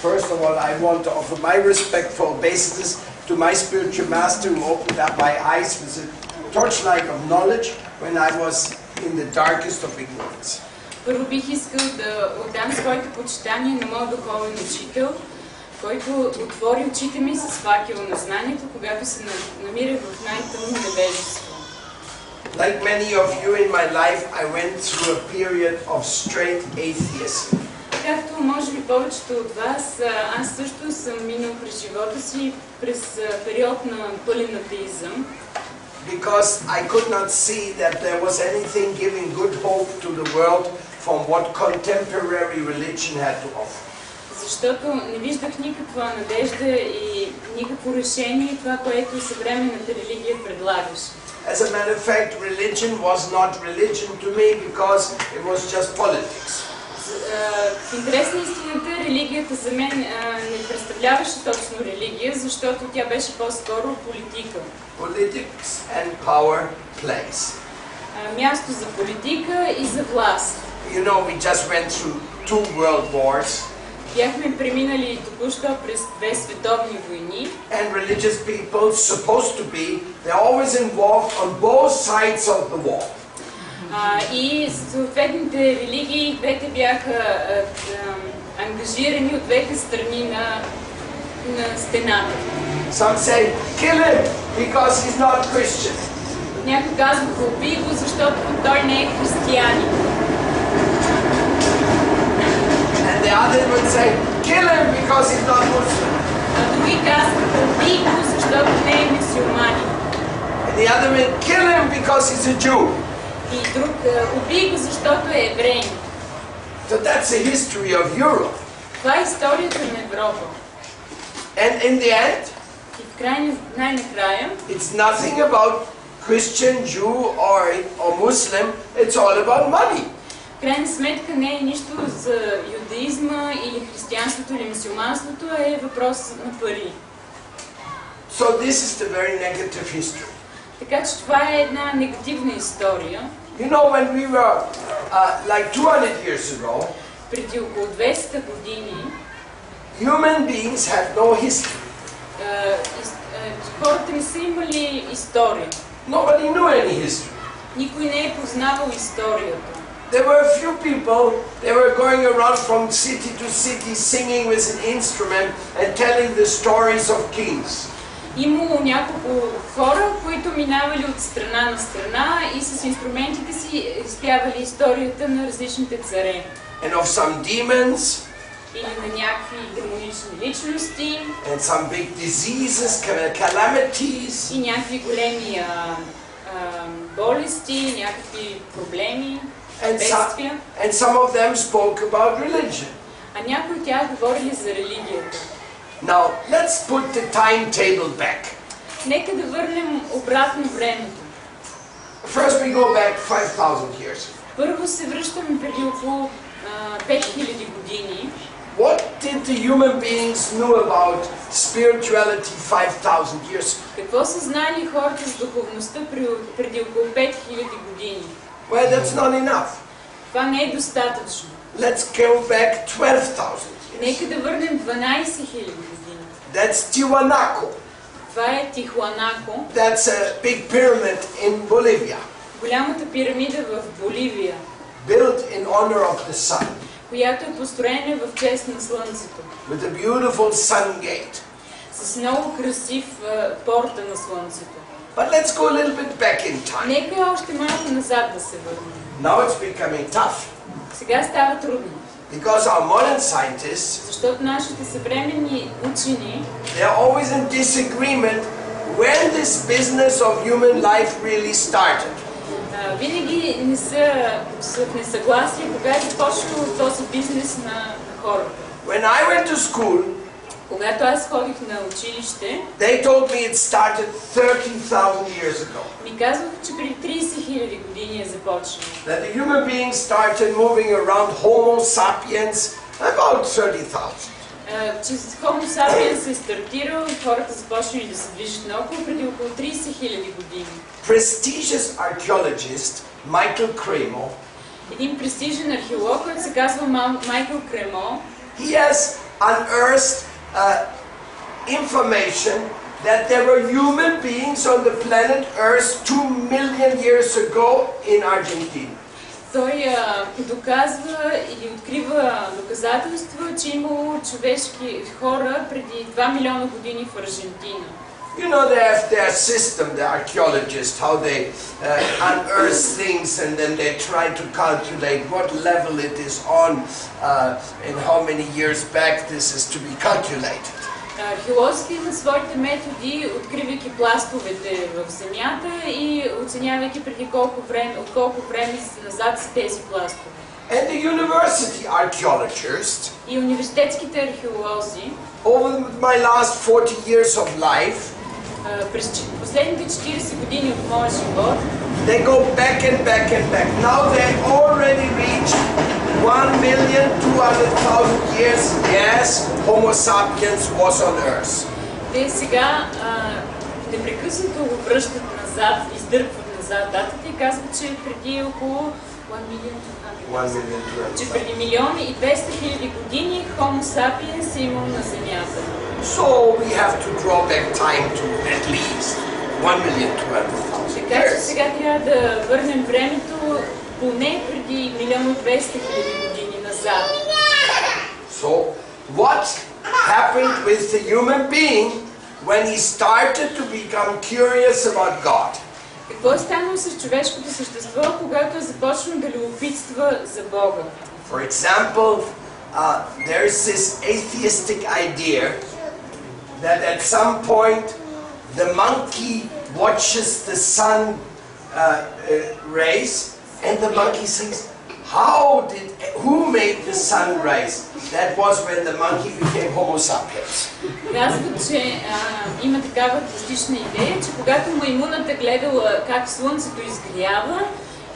First of all, I want to offer my respectful obeisances to my spiritual master who opened up my eyes with a torchlight of knowledge when I was in the darkest of ignorance. Първо бих искал да отдам своите почитания на моят духовен учител, който отвори очите ми с факела на знанието, когато се намирах в най-тъмно невежество. Like many of you in my life, I went through a period of straight atheism. Както може би повечето от вас, аз също съм минал през живота си през период на пълен атеизъм. Because I could not see that there was anything giving good hope to the world from what contemporary religion had to offer. Защото не виждах никаква надежда и никакво решение това, което съвременната религия предлагаше. As a matter of fact, religion was not religion to me because it was just politics. В интерес на истината, религията за мен не представляваше точно религия, защото тя беше по-скоро политика. Politics and power plays. Място за политика и за власт. You know, we just went through 2 world wars. Бяхме преминали току-що през 2 световни войни. And religious people, supposed to be, they're always involved on both sides of the war. И съответните религии двете бяха ангажирани от двете страни на стената. Some say, kill him because he's not Christian. Някой казва, убий го, защото той не е християнин. And the other would say, kill him because he's not Muslim. А други казваха, убий го, защото не е мюсюлманин. And the other would kill him because he's a Jew. И друг, убий го, защото е евреин. So that's the history of Europe. Това е историята на Европа. And in the end, И в най-накрая, it's nothing about Christian, Jew or Muslim, it's all about money. в крайна сметка не е нищо за юдаизма или християнството или мюсюлманството, а е въпрос на пари. So this is the very negative history. Така че това е една негативна история. You know, when we were like 200 years ago, Преди около 200 години human beings had no history. Хората не са имали история. Nobody knew any history. Никой не е познавал историята. There were a few people, they were going around from city to city singing with an instrument and telling the stories of kings. Имало няколко хора, които минавали от страна на страна и с инструментите си изпявали историята на различните царе. And of some demons. Или на някакви демонични личности. And some big diseases, calamities. И някакви големи болести, някакви проблеми, бедствия. And some of them spoke about religion. А някои от тях говорили за религията. Now, let's put the timetable back. Нека да върнем обратно времето. First we go back 5,000 years. Първо се връщаме преди около 5000 години. What did the human beings know about spirituality 5,000 years ago? Какво са знали хората с духовността преди около 5000 години? Well, that's not enough. Това не е достатъчно. Let's go back 12,000 years. Нека да върнем 12 000 години. That's Tiwanaku. Това е Тихуанако. That's a big pyramid in Bolivia. Голямата пирамида в Боливия. Built in honor of the sun. Която е построена в чест на Слънцето. With a beautiful sun gate. С много красив порта на Слънцето. But let's go a little bit back in time. Нека още малко назад да се върнем. Now it's becoming tough. Сега става трудно. Because our modern scientists, защото нашите съвременни учени, they're always in disagreement when this business of human life really started. Винаги не са в несъгласие кога е започнал този бизнес на хората. When I went to school, когато аз ходих на училище, they told me it started 30,000 years ago. Ми казвах, че преди 30 000 години е започнал. That the human beings started moving around Homo sapiens about 30,000. Че Homo sapiens е стартирал и хората започнали да се движат наоколо преди около 30 000 години. Prestigious archaeologist Michael Cremo, един престижен археолог, който се казва Майкъл Кремо, he has unearthed information that there were human beings on the planet Earth 2 million years ago in Argentina. Той доказва или открива доказателства, че имало човешки хора преди 2 милиона години в Аржентина. You know, they have their system, the archaeologists, how they unearth things and then they try to calculate what level it is on and how many years back this is to be calculated. Археолозите имат своите методи, откривайки пластовете в земята и оценявайки преди от колко време назад са тези пластове. And the university archaeologists, и университетските археолози, over my last 40 years of life, през последните 40 години от моя живот, they go back and back and back. Now they already reached 1,200,000 years. Yes, Homo sapiens was on Earth. Те сега непрекъснато го връщат назад, издърпват назад датата и казват, че преди около 1,200,000, че преди 1,200,000 години Homo sapiens е имал на Земята. So we have to draw back time to at least 1,200,000. Така че сега трябва да върнем времето поне преди 1,200,000 години назад. So what happened with the human being when he started to become curious about God? Какво е станало с човешкото същество, когато е започнало да любопитства за Бога? For example, there is this atheistic idea that at some point the monkey watches the sun rays and the monkey says, who made the sun rise? That was when the monkey became Homo sapiens. Казват, че има такава аtheистична идея, че когато маймуната гледала как слънцето изгрява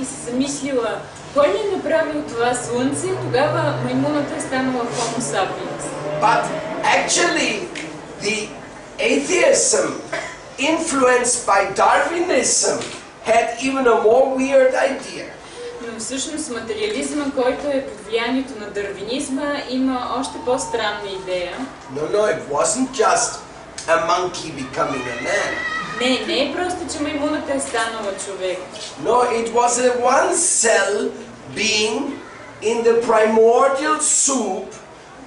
и се замислила кой ли е направил това слънце, тогава маймуната е станала Homo sapiens. But actually the atheism influenced by Darwinism had even a more weird idea. Но всъщност материализма, който е под влиянието на дарвинизма, има още по-странна идея. No, it wasn't just a monkey becoming a man. Не е просто, че маймуната е станала човек. No, it was a one-cell being in the primordial soup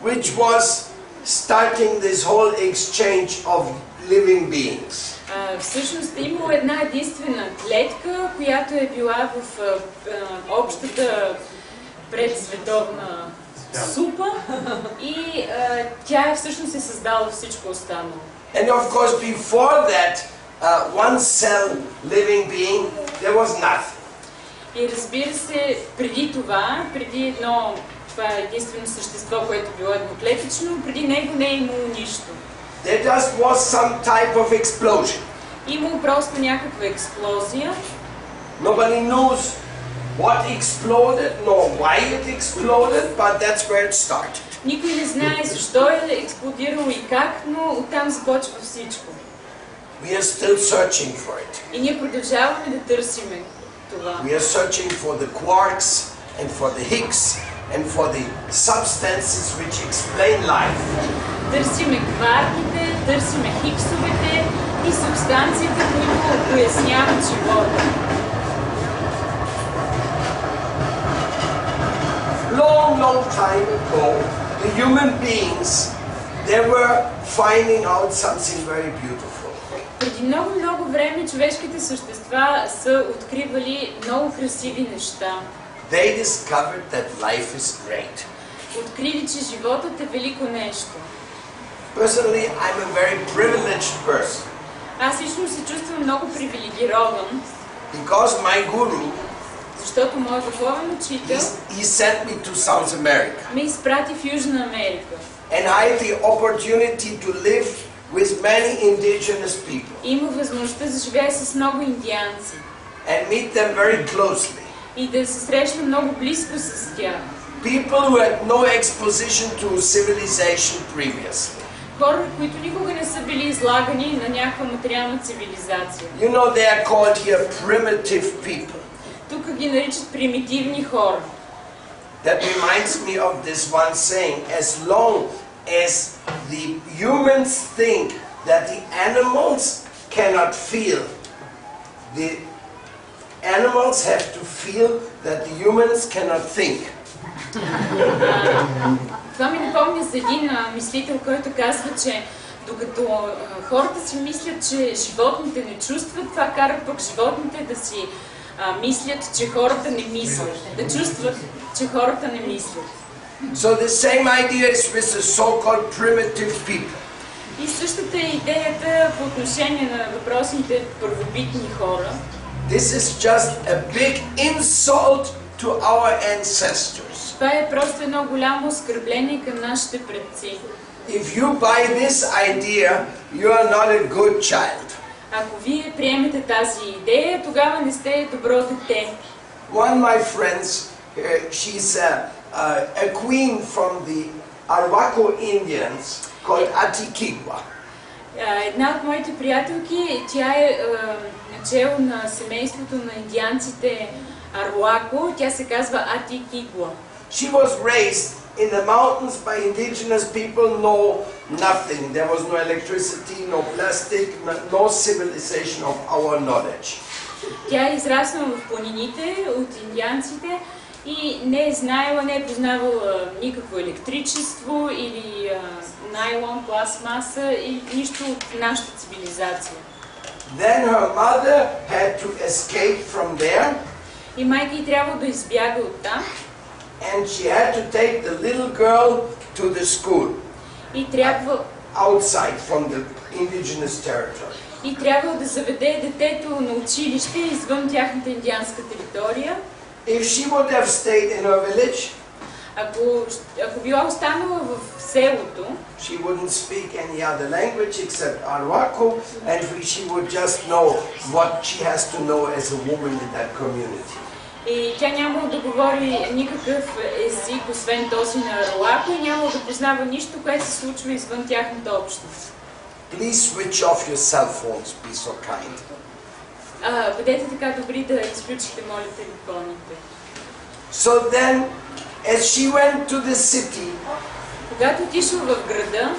which was starting this whole exchange of living beings. Всъщност е имало една единствена клетка, която е била в общата предсветовна супа и тя всъщност е създала всичко останало. And of course before that one cell living being there was nothing. И разбира се, преди това е единствено същество, което било едноклетично, преди него не е имало нищо. There just was some type of explosion. Имало просто някаква експлозия. Nobody knows what exploded, nor why it exploded, but that's where it started. Никой не знае защо е експлодирало и как, но оттам започва всичко. We are still searching for it. И ние продължаваме да търсиме това. We are searching for the quarks and for the Higgs and for the substances which explain life. Търсиме кварките, търсиме хиксовете и субстанциите, които поясняват живота. Long time ago, the human beings, they were finding out something very beautiful. Преди много време човешките същества са откривали много красиви неща. They discovered that life is great. Открили, че животът е велико нещо. Personally, I'm a very privileged person. Аз лично се чувствам много привилегирован, Because my guru, защото моят духовен учител he sent me to South America. ме изпрати в Южна Америка. And I had the opportunity to live with many indigenous people. Има възможността да живея с много индианци. And meet them very closely. И да се срещна много близко с тях. People who had no exposition to civilization previously. Хора, които никога не са били излагани на някаква материална цивилизация. You know, they are called here primitive people. Тук ги наричат примитивни хора. That reminds me of this one saying, as long is the humans think that the animals cannot feel. The animals have to feel that the humans cannot think. Това ми напомня за един мислител, който казва, че докато хората си мислят, че животните не чувстват, това кара пък животните да си мислят, че хората не мислят. Да чувстват, че хората не мислят. So the same idea is with the so-called primitive people. И същата е идеята по отношение на въпросните първобитни хора. This is just a big insult to our ancestors. Това е просто едно голямо оскърбление към нашите предци. If you buy this idea, you are not a good child. Ако вие приемете тази идея, тогава не сте добро дете. One of my friends, she's a queen from the Arhuaco Indians called Atiquigua. Една от моите приятелки, тя е начело на семейството на индианците Арhuaco, тя се казва Atiquigua. She was raised in the mountains by indigenous people, know nothing. There was no electricity, no plastic, no civilization of our knowledge. Тя е израснала в планините от индианците и не е знаела, не е познавала никакво електричество или найлон, пластмаса и нищо от нашата цивилизация. Then her mother had to escape from there. И майка й трябва да избяга оттам. And she had to take the little girl to the school. И трябва outside from the indigenous territory. И трябва да заведе детето на училище извън тяхната индианска територия. If she would have stayed in her village, ако била останала в селото, she wouldn't speak any other language except Arhuaco, and she would just know what she has to know as a woman in that community. И тя нямало да говори никакъв език, освен този на Арhuaco, и нямало да познава нищо, което се случва извън тяхната общност. Please switch off your cell phones, be so kind. Бъдете така добри да изключите, моля, телефоните. So then, as she went to the city, когато отишла в града,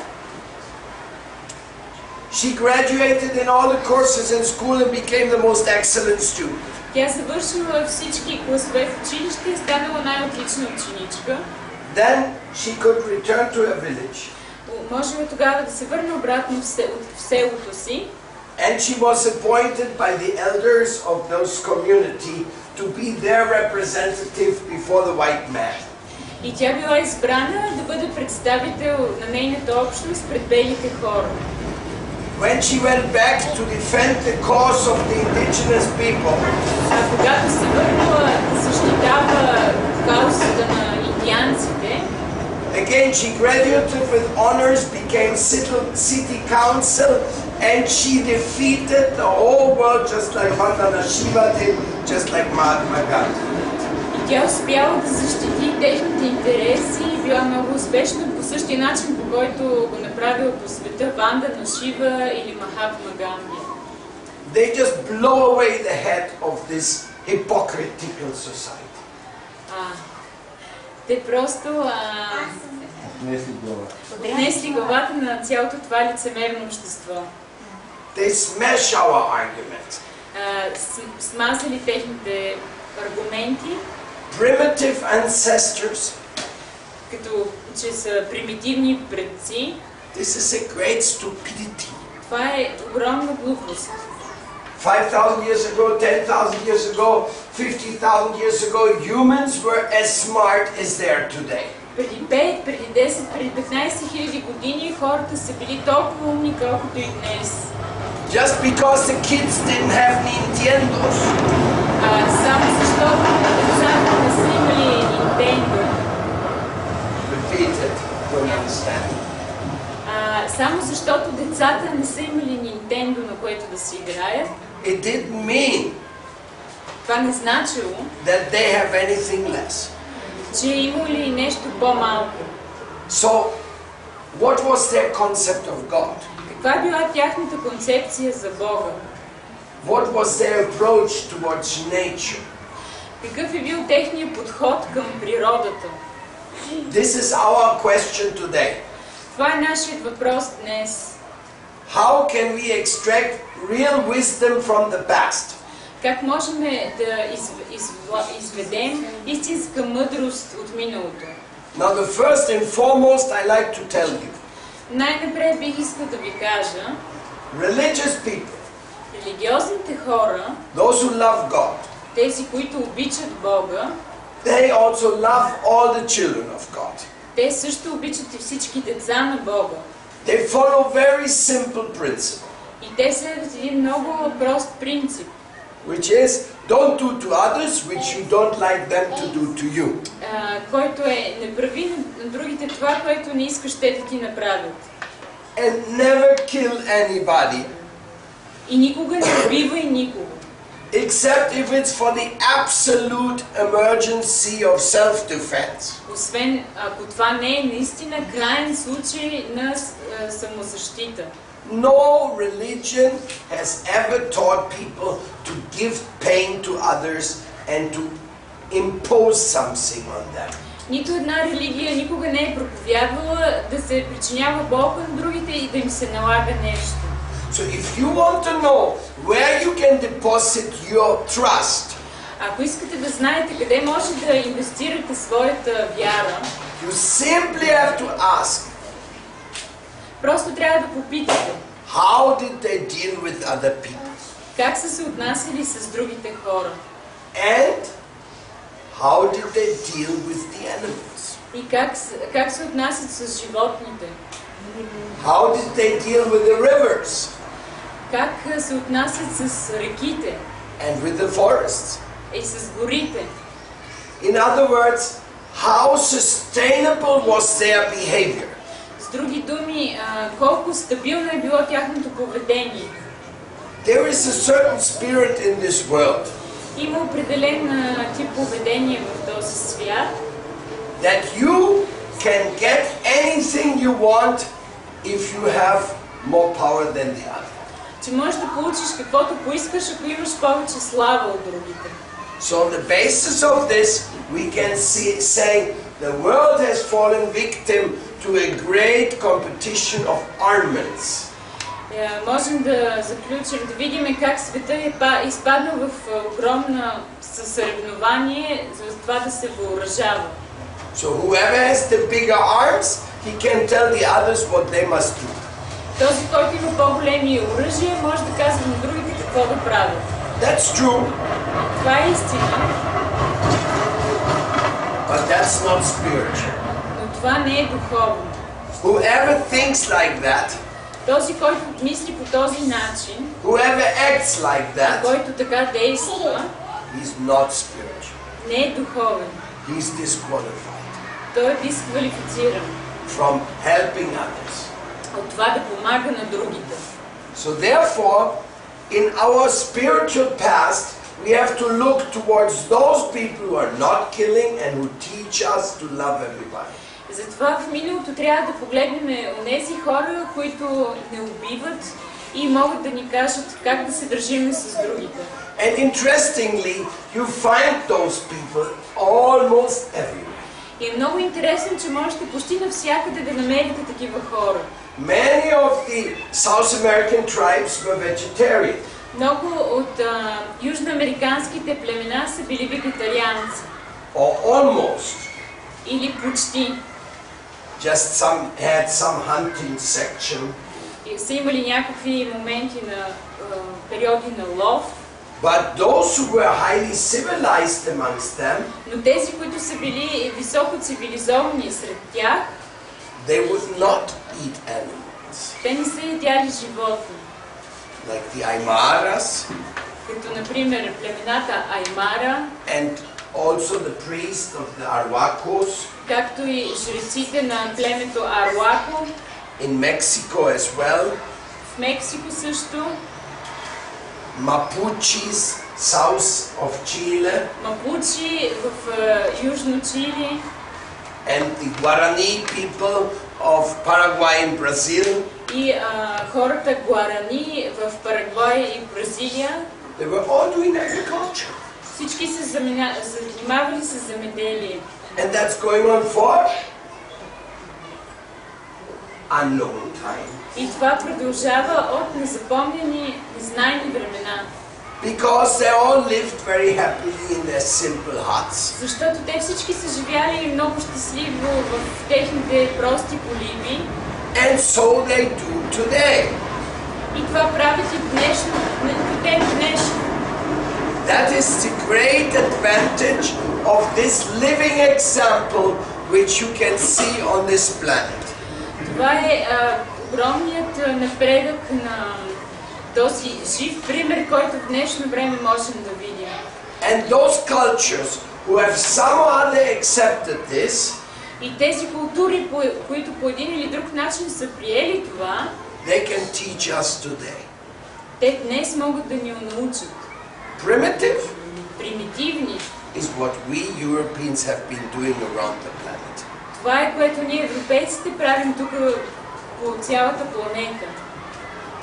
she graduated in all the courses in school and became the most excellent student. Тя завършила всички класове в училище и станала най-отлична ученичка. Then she could return to her village. Можела тогава да се върне обратно в селото си. And she was appointed by the elders of those community to be their representative before the white man. И тя била избрана да бъде представител на нейната общност пред белите хора. When she went back to defend the cause of the indigenous people, когато се върнала да защитава каузата на индианците, again she graduated with honors, became city council, and she defeated the whole world just like Vandana Shiva did, just like Mahatma Gandhi. И тя успяла да защити техните интереси и била много успешна по същия начин, по който го направила по света Вандана Шива или Махатма Ганди. They just blow away the head of this hypocritical society. Те просто отнесли главата на цялото това лицемерно общество. They smash our arguments. Смазали техните аргументи. Primitive ancestors. Като че са примитивни предци. This is a great stupidity. Това е огромна глупост. 5,000 years ago, 10,000 years ago, 50,000 years ago, humans were as smart as they are today. Преди 5, преди 10, преди 15 хиляди години хората са били толкова умни, колкото и днес. Just because the kids didn't have Nintendos. Само защото децата не са имали Nintendo. Repeat it, don't understand. Само защото децата не са имали Nintendo, на което да си играят. It didn't mean това не значило, that they have anything less. че имали нещо по-малко. So, what was their concept of God? Каква била тяхната концепция за Бога? What was their approach towards nature? Какъв е бил техният подход към природата? This is our question today. Това е нашият въпрос днес. How can we extract real wisdom from the past? Как можем да изведем истинска мъдрост от миналото? Now the first and foremost I like to tell you, Най-напред бих искал да ви кажа, religious people, религиозните хора, those who love God, тези, които обичат Бога, they also love all the children of God. те също обичат и всички деца на Бога. They follow very simple principle, И те следват един много прост принцип, which is don't do to others which you don't like them to do to you. който е не прави на другите това, което не искаш те да ти направят. And never kill anybody, И никога не убивай никого. except if it's for the absolute emergency of self-defense. Освен ако това не е наистина краен случай на самозащита. No religion has ever taught people to give pain to others and to impose something on them. Нито една религия никога не е проповядвала да се причинява болка на другите и да им се налага нещо. So if you want to know where you can deposit your trust, Ако искате да знаете къде може да инвестирате своята вяра, you simply have to ask, просто трябва да попитате how did they deal with other people? как са се отнасяли с другите хора And how did they deal with the animals? и как се отнасят с животните, How did they deal with the rivers как се отнасят с реките and with the forests? и с горите. In other words, how sustainable was their behavior? С други думи, колко стабилно е било тяхното поведение. There is a certain spirit in this world Има определен тип поведение в този свят, that you can get anything you want if you have more power than the other. че можеш да получиш каквото поискаш, ако имаш повече слава от другите. So on the basis of this, we can say the world has fallen victim to a great competition of armaments. Можем да заключим, да видим как света е изпаднал в огромно съревнование за това да се въоръжава. So whoever has the bigger arms, he can tell the others what they must do. Този, който има по-големи оръжия, може да казва на другите какво да правят. That's true, Това е истина, but that's not spiritual. но това не е духовно. Whoever thinks like that, Този, който мисли по този начин, whoever acts like that, който така действа, he's not spiritual. не е духовен. He's disqualified Той е дисквалифициран from helping others. от това да помага на другите. So therefore, in our spiritual past, we have to look towards those people who are not killing and who teach us to love everybody. Затова в миналото трябва да погледнем онези хора, които не убиват и могат да ни кажат как да се държим с другите. And interestingly, you find those people almost everywhere. И е много интересно, че можете почти навсякъде да намерите такива хора. Many of the South American tribes were vegetarian. Много от южноамериканските племена са били вегетарианци. Or almost. Или почти. Just had some hunting section. И са имали някакви моменти на периоди на лов. But those who were highly civilized amongst them, Но тези, които са били високо цивилизовани сред тях, they would not eat animals. те не са ядяли животни. Like the Aymaras Като например племената Аймара, and also the priests of the Arhuacos както и жреците на племето Аруако, in Mexico as well, в Мексико също, Mapuches south of Chile, Мапучи в Южно Чили and the Guarani people of Paraguay and Brazil. и хората Гуарани в Парагвай и Бразилия. They were all doing agriculture. Всички се занимавали с земеделие. And that's going on for unknown time. И това продължава от незапомнени, незнайни времена. Because they all lived very happily in their simple huts. Защото те всички са живяли много щастливо в техните прости колиби. And so they do today. И това правят и днешно, до ден днешно. That is the great advantage of this living example which you can see on this planet. Това е огромният напредък на този жив пример, който в днешно време можем да видим. And those cultures who have somehow accepted this, и тези култури, които по един или друг начин са приели това, they can teach us today. Те днес могат да ни научат. Primitive примитивни is what we Europeans have been doing around the planet. Това е, което ние европейците правим тук по цялата планета.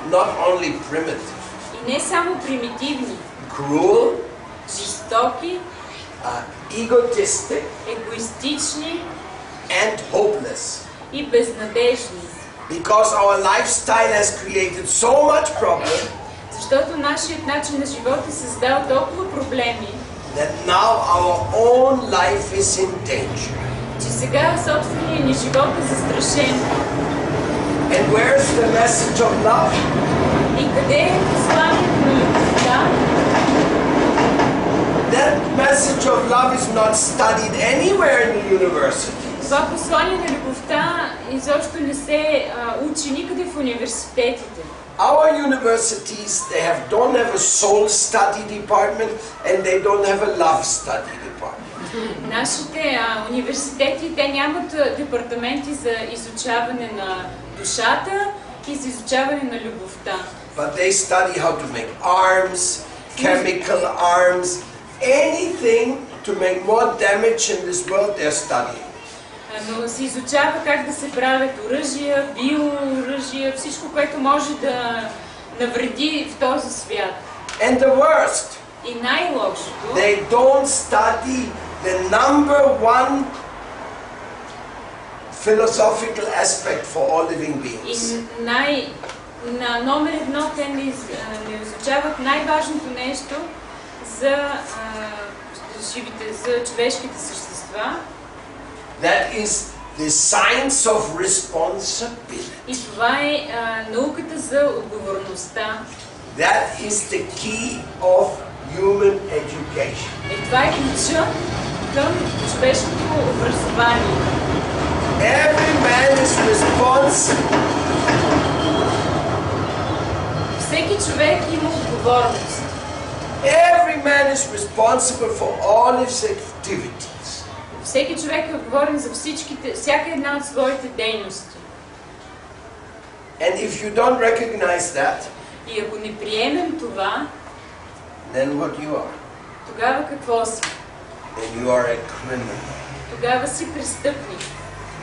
Not only primitive. И не само примитивни. Cruel, жестоки, egotistic, егоистични and hopeless. И безнадежни. Because our lifestyle has created so much problem. Защото нашият начин на живота е създал толкова проблеми, that now our own life is in danger. Че сега собственият ни живот е застрашен. And where's the message of love? И къде е посланието на любовта? That message of love is not studied anywhere in the universities. Това послание на любовта изобщо не се учи никъде в университетите. Our universities, don't have a soul study department and they don't have a love study department. Нашите университети, те нямат департаменти за изучаване на душата и за изучаване на любовта. But they study how to make arms, chemical arms, anything to make more damage in this world they're studying. Но се изучава как да се правят оръжия, биооръжия, всичко, което може да навреди в този свят. And the worst, и най-лошото, they don't study the number one philosophical aspect for all living beings. И на номер едно те не изучават най-важното нещо за живите, за човешките същества. That is the science of responsibility. И това е науката за отговорността. That is the key of human education. Това е ключът към човешкото образование. Every man is responsible. Всеки човек има отговорност. Every man is responsible for all his activities. Всеки човек е отговорен за всяка една от своите дейности. And if you don't recognize that, и ако не приемем това, then what you are? Тогава какво си? Then you are a criminal. Тогава си престъпник.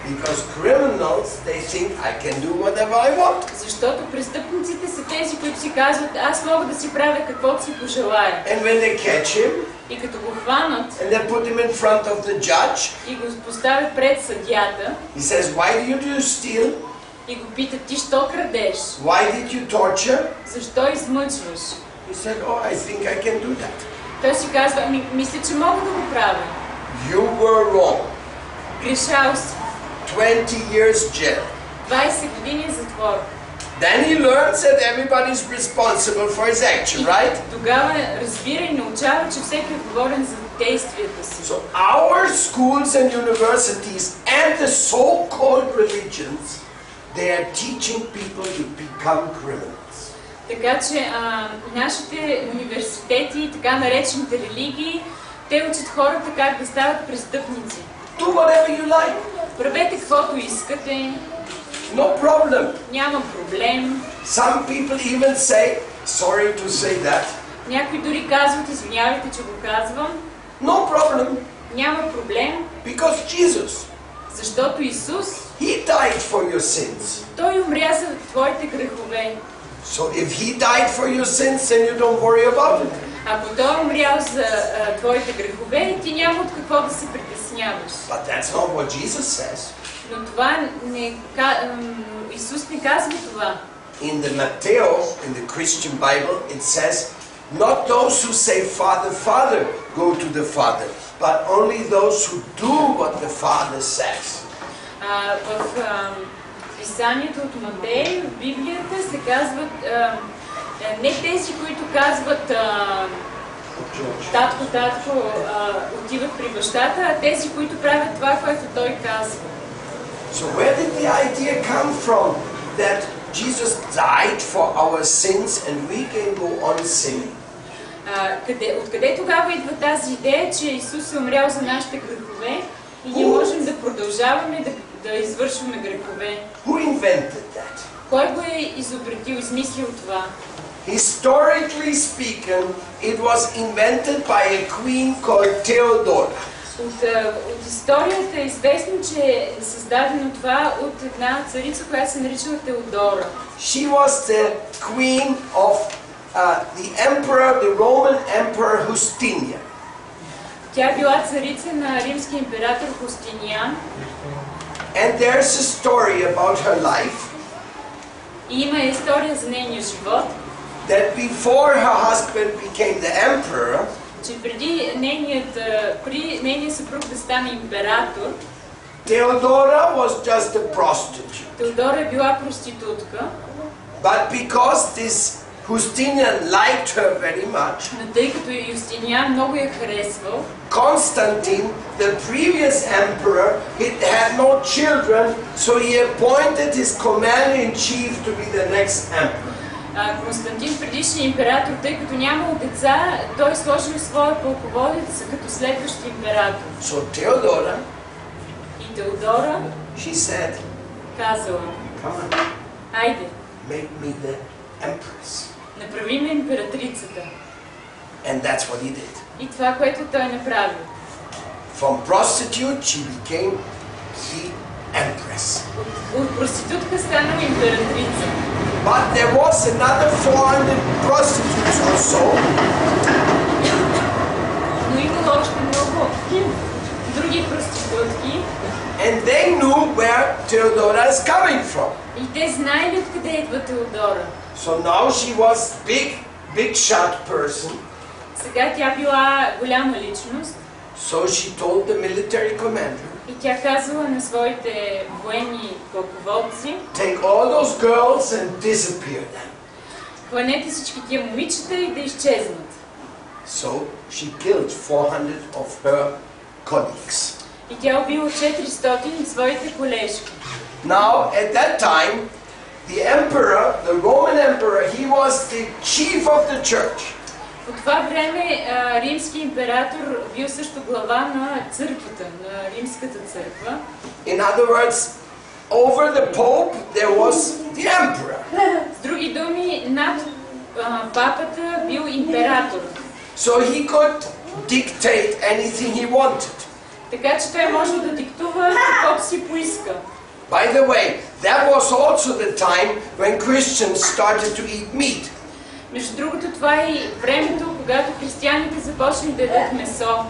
Because criminals, they think I can do whatever I want. Защото престъпниците са тези, които си казват, аз мога да си правя каквото си пожелая. And when they catch him, и като го хванат, and they put him in front of the judge, и го поставят пред съдията, he says, why did you steal? И го питат, ти що крадеш? Why did you torture? Защо измъчваш? He said, oh, I think I can do that. Той си казва, мисля, че мога да го правя. You were wrong. Грешал си. 20 years jail. 20 години затвор. Then he learns that everybody is responsible for his action, right? Тогава разбира и научава, че всеки е отговорен за действията си. So our schools and universities and the so-called religions, they are teaching people to become criminals. Така че нашите университети и така наречените религии, те учат хората как да стават престъпници. Do whatever you like. Правете каквото искате. No problem. Няма проблем. Some people even say, sorry to say that. Някои дори казват, извинявайте, че го казвам. No problem. Няма проблем. Because Jesus. Защото Исус. He died for your sins. Той умря за твоите грехове. So if he died for your sins, then you don't worry about it. Ако той е умрял за твоите грехове, ти няма от какво да се притесняваш. But that's not what Jesus says. Но това не Исус не казва това. In the Matthew, in the Christian Bible, it says, not those who say, Father, Father, go to the Father, but only those who do what the Father says. В писанието от Матей, в Библията се казват не тези, които казват татко, татко, отиват при бащата, а тези, които правят това, което той казва. So where did the idea come from that Jesus died for our sins and we can go on sinning? Откъде тогава идва тази идея, че Исус е умрял за нашите грехове и ние можем да продължаваме да извършваме грехове? Who invented that? Кой го е изобретил, измислил това? Historically speaking, it was invented by a queen called Theodora. От историята е известно, че е създадено това от една царица, която се наричала Теодора. She was the queen of the emperor, the Roman emperor Justinian. Тя била царица на римския император Хустиниан. And there's a story about her life. И има история за нейния живот. That before her husband became the emperor, че преди нейният съпруг да стане император, Theodora was just a prostitute. Теодора е била проститутка. But because this Justinian liked her very much, но тъй като Юстиниан много я харесвал, Constantine, the previous emperor, he had no children, so he appointed his commander-in-chief to be the next emperor. Константин, предишният император, тъй като нямал деца, той сложил своя пълководец като следващ император. So Theodora, и Теодора, she said, казала, come on, айде, make me the empress. Направи ме императрицата. And that's what he did. И това, което той направи. From prostitute, she became the empress. От проститутка станала императрица. But there was another 400 prostitutes or so. Но имало още много други проститутки. And they knew where Theodora is coming from. И те знаели откъде идва Теодора. So now she was big shot person. Сега тя била голяма личност. So she told the military commander. И тя казала на своите военни пълководци: Take all those girls and disappear them. Хванете всички тия момичета и да изчезнат. So she killed 400 of her colleagues. И тя убила 400 от своите колежки. Now at that time, the emperor, the Roman emperor, he was the chief of the church. По това време римски император бил също глава на църквата, на римската църква. In other words, over the Pope there was the emperor. С други думи, над папата бил император. So he could dictate anything he wanted. Така че той може да диктува каквото си поиска. By the way, that was also the time when Christians started to eat meat. Между другото, това е и времето, когато християните започнали да ядат месо.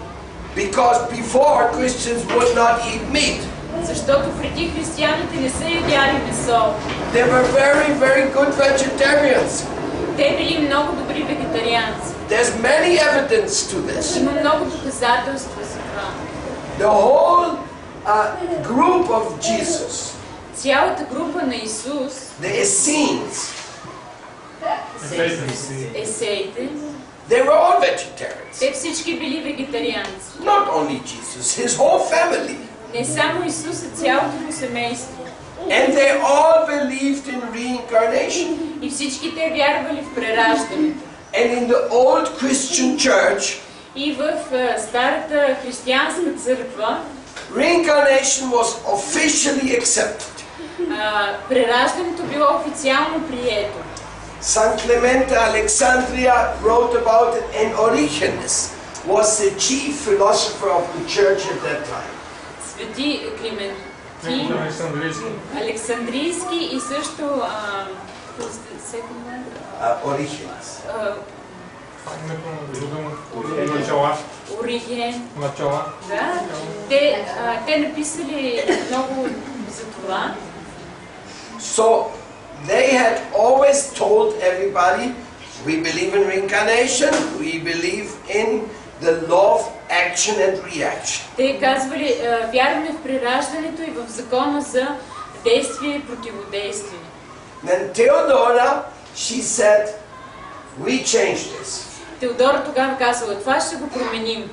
Because before Christians would not eat meat. Защото преди християните не са ядяли месо. They were very good vegetarians. Те били много добри вегетарианци. There's many evidence to this. Има много доказателства за това. The whole group of Jesus, цялата група на Исус, the Essenes, есеите, they were all vegetarians. те всички били вегетарианци. Not only Jesus, his whole family. Не само Исус, а цялото му семейство. And they all believed in reincarnation. И всички те вярвали в прераждането. And in the old Christian church, и в старата християнска църква, reincarnation was officially accepted. Прераждането било официално прието. San Clemente Alexandria wrote about it, and Origenes was the chief philosopher of the church at that time. Свети Клименти, Александрийски и също Origenes. Ориген. Да. Те написали много за това. So they had always told everybody, we believe in reincarnation, we believe in the law of action and reaction. Те казвали, вярваме в прераждането и в закона за действие и противодействие. Then Theodora, she said, we change this. Теодора тогава казала, това ще го променим.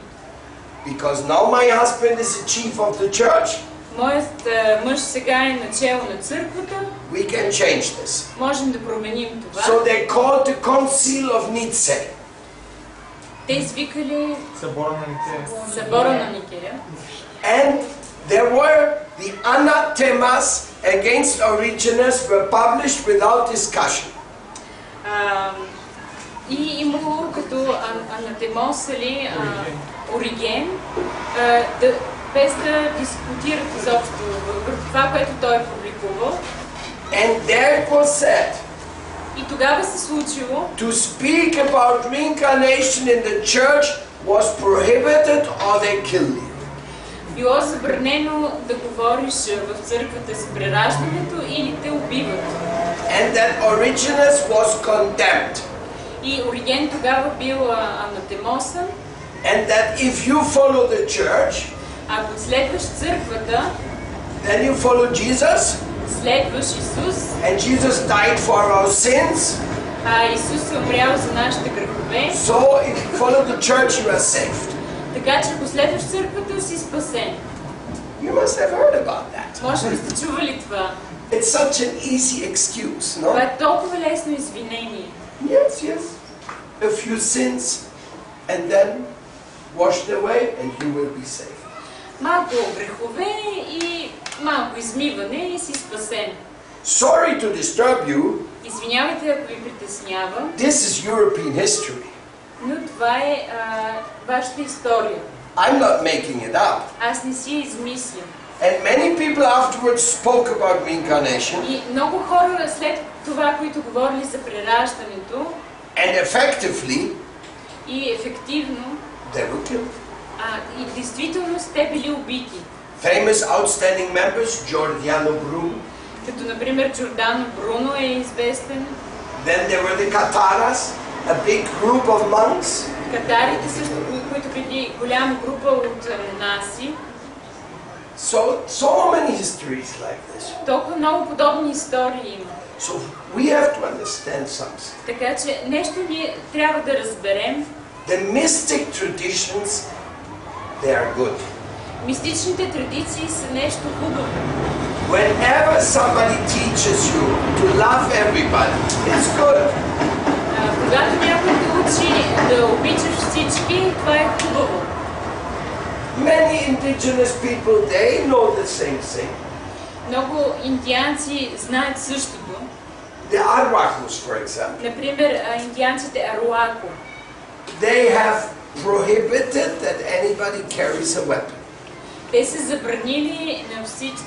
Because now my husband is the chief of the church. Моят мъж сега е начело на църквата. We can change this. Можем да променим това. So they called the Council of Nicaea. Те извикали Събора на Никея. събора на Никея. And there were the anathemas against Origenes were published without discussion. И имало като анатемосали Ориген, без да дискутират изобщо върху това, което той е публикувал. And there it was said, И тогава се случило, to speak about reincarnation in the church was prohibited or they killed you. било забранено да говориш в църквата за прераждането или те убиват. And that Origenes was condemned. И Ориген тогава бил анатемосан. And that if you follow the church, Ако следваш църквата, then you follow Jesus, следваш Исус, and Jesus died for our sins. а Исус е умрял за нашите грехове. So if you follow the church, you are saved. Така че ако следваш църквата, си спасен. You must have heard about that. Може би сте чували това. It's such an easy excuse, Това no? е толкова лесно извинение. Yes. A few sins, and then washed away, and you will be saved. Малко грехове и малко измиване и си спасен. Sorry to disturb you. Извинявайте, ако ви притеснявам, This is European history. но това е вашата история. I'm not making it up. Аз не си измислям. And many people afterwards spoke about reincarnation, И много хора след това, които говорили за прераждането, and effectively, и ефективно, they were killed. и действително те били убити. Famous outstanding members, Giordano Bruno. Като например Джордано Бруно е известен. Then there were the Kataras, a big group of monks. Катарите също, които били голяма група от монаси. So many histories like this. Толкова много подобни истории има. So we have to understand something. Така че нещо ние трябва да разберем. The mystic traditions, they are good. Мистичните традиции са нещо хубаво. Whenever somebody teaches you to love everybody, it's good. Когато някой те учи да обичаш всички, това е хубаво. Many indigenous people, they know the same thing. Много индианци знаят същото. The Arahuacos, for example, Например, индианците Аруако. they have prohibited that anybody carries a weapon. Те са забранили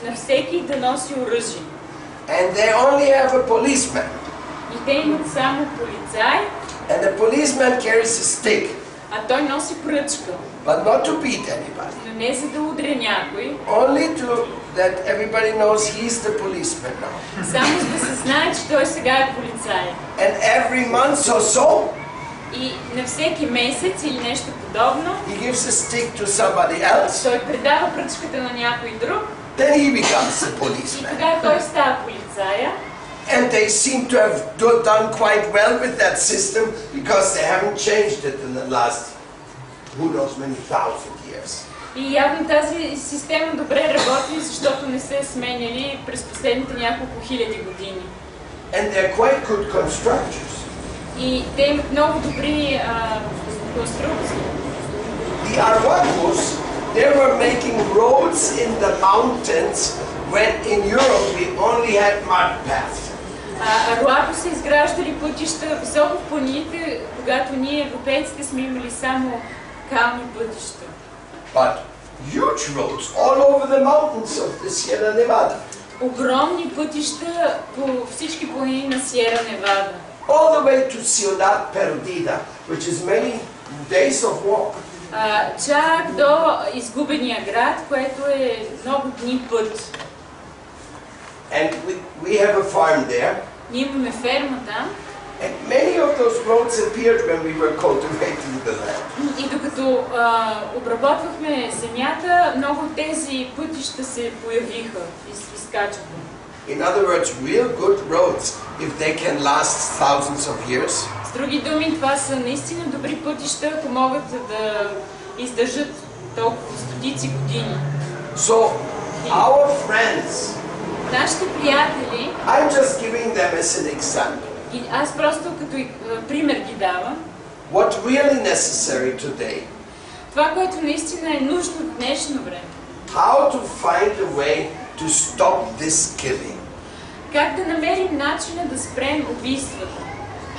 на всеки да носи оръжие. And they only have a policeman. И те имат само полицай, And the policeman carries a stick, а той носи пръчка. but not to beat anybody. Но не за да удря някой, Only to that everybody knows he's the policeman now. само за да се знае, че той сега е полицай. And every month or so, И на всеки месец или нещо подобно, he gives a stick to somebody else. той предава пръчката на някой друг Then he becomes the и policeman. тогава той става полицая. And they seem to have done quite well with that system because they haven't changed it in the last who knows many thousand years. И явно тази система добре работи, защото не се сменяли през последните няколко хиляди години. And they're quite good constructors. И те имат много добри конструкции. The Arahuacos, they were making roads in the mountains when in Europe we only had mud paths. Аруако са изграждали пътища високо в планините, когато ние, европейците, сме имали само кални пътища. But huge roads all over the mountains of the Sierra Nevada. Огромни пътища по всички планини на Сиера Невада. All the way to Ciudad Perdida, which is many days of walk. Чак до изгубения град, което е много дни път. And we have a farm there. Ние имаме ферма там. And many of those roads appeared when we were cultivating the land. И докато обработвахме земята, много от тези пътища се появиха, изкачаха. In other words, real good roads, if they can last thousands of years. С други думи, това са наистина добри пътища, ако могат да издържат толкова стотици години. So, our friends, нашите приятели, I'm just giving them as an example. И аз просто като пример ги давам. What really necessary today? Това, което наистина е нужно в днешно време. How to find a way to stop this killing? Как да намерим начина да спрем убийствата?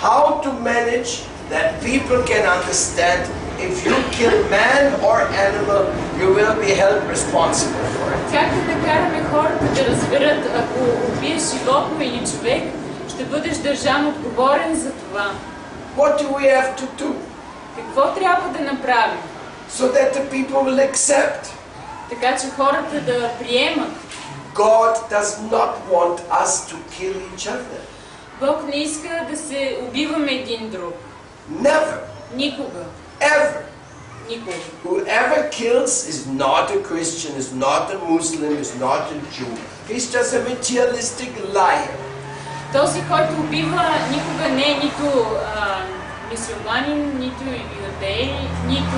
How to manage that people can understand if you kill man or animal, you will be held responsible for it. Как да накараме хората да разберат, ако убиеш животно или човек, ще бъдеш държан отговорен за това. What do we have to do? Какво трябва да направим? So that the people will accept. Така че хората да приемат. God does not want us to kill each other. Бог не иска да се убиваме един друг. Never. Никога. Ever. Никога. Whoever kills is not a Christian, is not a Muslim, is not a Jew. He's just a materialistic liar. Този, който убива, никога не е нито мюсюлманин, нито юдей, нито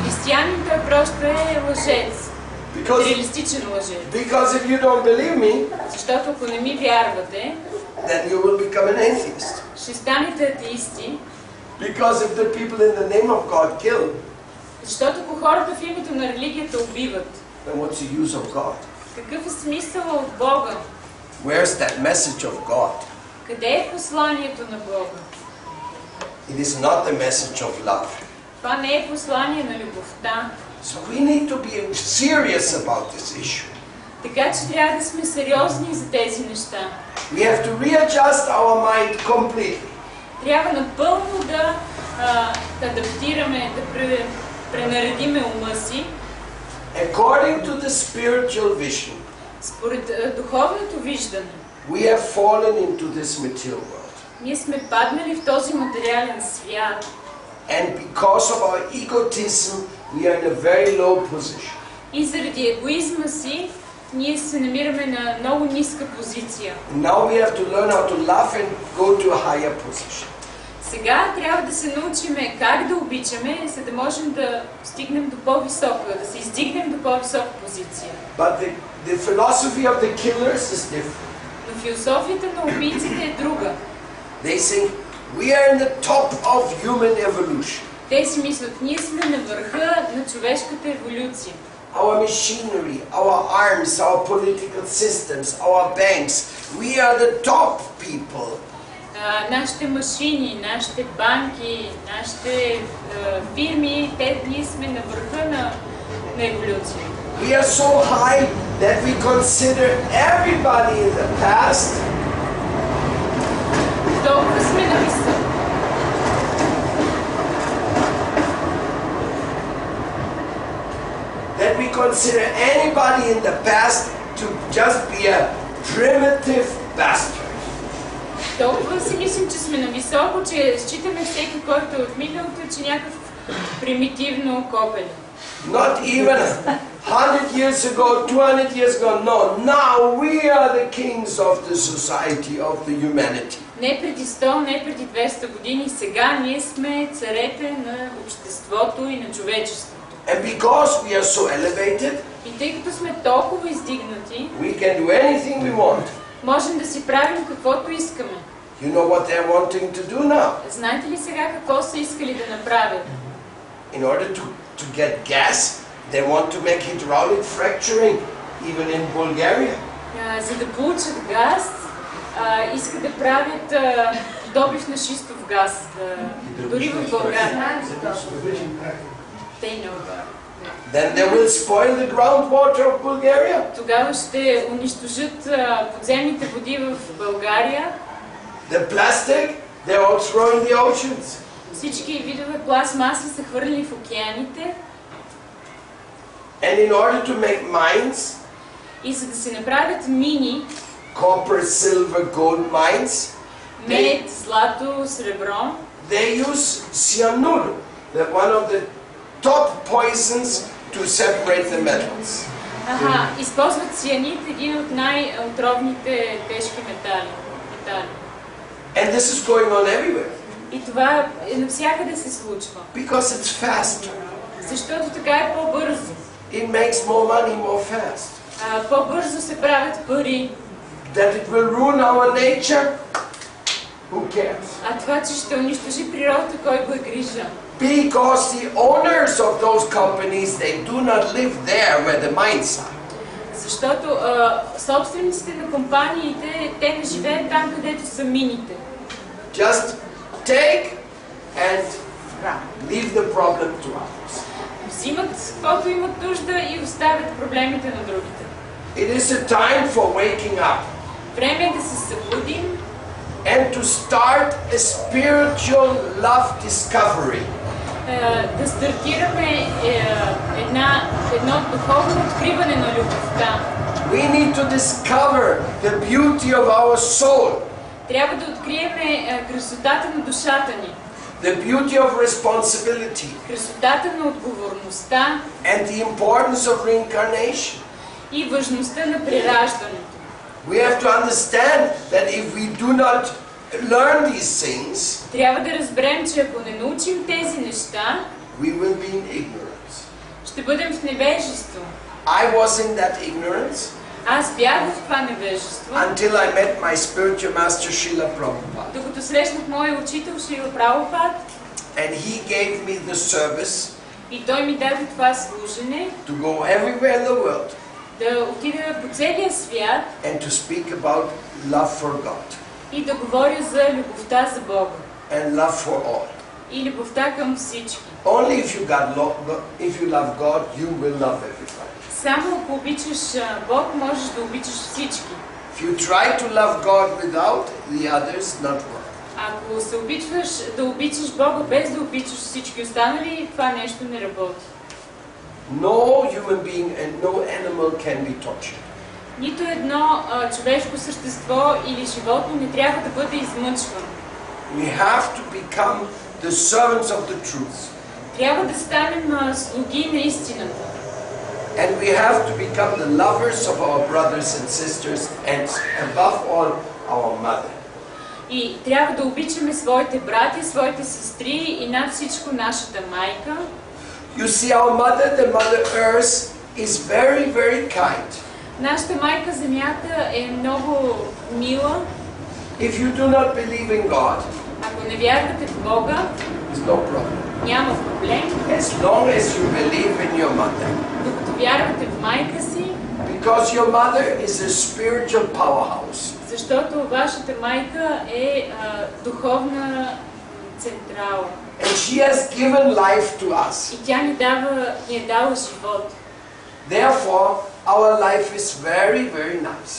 християнин, той просто е лъжец. Реалистичен лъжец. Because if you don't believe me, защото ако не ми вярвате, then you will become an atheist. Ще станете атеисти. Because if the people in the name of God kill, защото ако хората в името на религията убиват, then what's the use of God? Какъв е смисъл от Бога? Where's that message of God? Къде е посланието на Бога? It is not the message of love. Това не е послание на любовта. So we need to be serious about this issue. Така че трябва да сме сериозни за тези неща. We have to readjust our mind completely. Трябва напълно да адаптираме, да пренаредиме ума си. According to the spiritual vision, според духовното виждане, we have fallen into this material world. Ние сме паднали в този материален свят. And because of our egotism, we are in a very low position. И заради егоизма си, ние се намираме на много ниска позиция. Now we have to learn how to love and go to a higher position. Сега трябва да се научиме как да обичаме, за да можем да стигнем до по-висока, да се издигнем до по-висока позиция. But the philosophy of the killers is different. Но философията на убийците е друга. They think we are in the top of human evolution. Те си мислят, ние сме на върха на човешката еволюция. Our machinery, our arms, our political systems, our banks, we are the top people. Нашите машини, нашите банки, нашите фирми, ние сме на върха на еволюция. We are so high that we consider everybody in the past толкова сме на високо. that we consider anybody in the past to just be a primitive bastard. Толкова си мислим, че сме нависоко, че считаме всеки, който е от миналото, че някакъв примитивно копеле. Not even 100 years ago, 200 years ago, no. Now we are the kings of the society, of the humanity. Не преди 100, не преди 200 години, сега ние сме царете на обществото и на човечеството. And because we are so elevated, и тъй като сме толкова издигнати, we can do anything we want. Можем да си правим каквото искаме. You know what they're wanting to do now? Знаете ли сега какво са искали да направят? In order to get gas, they want to make hydraulic fracturing, even in Bulgaria. За да получат газ, искат да правят добив на шистов газ, дори в България. Then they will spoil the groundwater of Bulgaria. Тогава ще унищожат подземните води в България. The plastic, they're all throwing in the oceans. Всички видове пластмаси са хвърлени в океаните. And in order to make mines, и за да се направят мини, copper, silver, gold mines, мед, злато, сребро. they use cyanur, one of the top poisons to separate the metals. Използват цианид, един от най-отровните тежки метали. And this is going on everywhere. И това навсякъде се случва. Because it's faster. Защото така е по-бързо. It makes more money more fast. По-бързо се правят пари. That it will ruin our nature? Who cares? А това, че ще унищожи природата, кой го е грижа? Because the owners of those companies, they do not live there where the mines are. Защото собствениците на компаниите, те не живеят там, където са мините. Just take and leave the problem to others. Взимат каквото имат нужда и оставят проблемите на другите. It is a time for waking up. Време е да се събудим. And to start a spiritual love discovery. Да стартираме едно духовно откриване на любовта. We need to discover the beauty of our soul. Трябва да открием красотата на душата ни. The beauty of responsibility. Красотата на отговорността. And the importance of reincarnation. И важността на прераждането. We have to understand that if we do not learn these things, трябва да разберем, че ако не научим тези неща, we will be in ignorance. ще бъдем в невежество. I was in that ignorance. Аз бях в това невежество. Until I met my spiritual master Srila Prabhupada. Докато срещнах моя учител Шрила Прабхупад. And he gave me the service. И той ми даде това служене. To go everywhere in the world. Да отида по целия свят. And to speak about love for God. И да говоря за любовта за Бога. And love for all. И любовта към всички. Only if you love God, you will love everybody. Само ако обичаш Бог, можеш да обичаш всички. If you try to love God without the others, not work. Ако се опитваш да обичаш Бога без да обичаш всички останали, това нещо не работи. No human being and no animal can be tortured. Нито едно човешко същество или животно не трябва да бъде измъчвано. We have to become the servants of the truth. Трябва да станем слуги на истината. And we have to become the lovers of our brothers and sisters and above all our mother. И трябва да обичаме своите братя, своите сестри и над всичко нашата майка. You see, our mother, the Mother Earth, is very, very kind. Нашата майка Земята е много мила. If you do not believe in God, ако не вярвате в Бога, there's no problem. Няма проблем. As long as you believe in your mother. Докато вярвате в майка си. Because your mother is a spiritual powerhouse. Защото вашата майка е духовна централа. And she has given life to us. И тя ни е дала живот. Therefore, our life is very, very nice.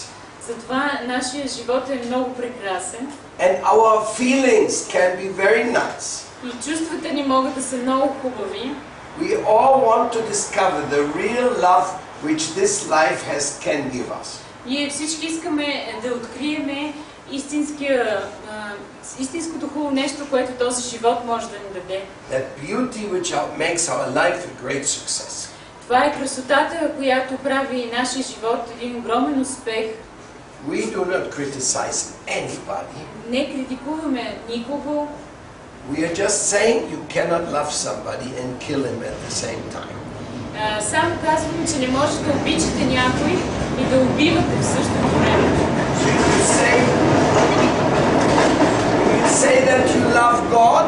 Затова нашия живот е много прекрасен. And our feelings can be very nice. И чувствата ни могат да са много хубави. We all want to discover the real love which this life can give us. Ние всички искаме да открием истинското хубаво нещо, което този живот може да ни даде. That beauty which makes our life a great success. Това е красотата, която прави нашия живот един огромен успех. We do not criticize anybody. Не критикуваме никого. We are just saying you cannot love somebody and kill him at the same time. Само казвам, че не може да обичате някой и да убивате в същото време. So you say that you love God.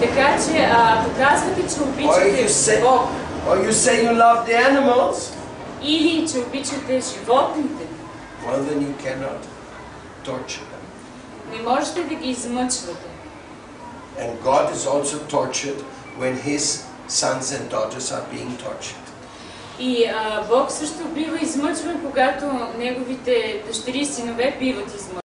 Така че ако казвате, че обичате Бог. Or you say you love the animals. Или че обичате животните. Well, then you cannot torture them. Не можете да ги измъчвате. And God is also tortured when His sons and daughters are being tortured. И Бог също бива измъчван, когато неговите дъщери и синове биват измъчвани.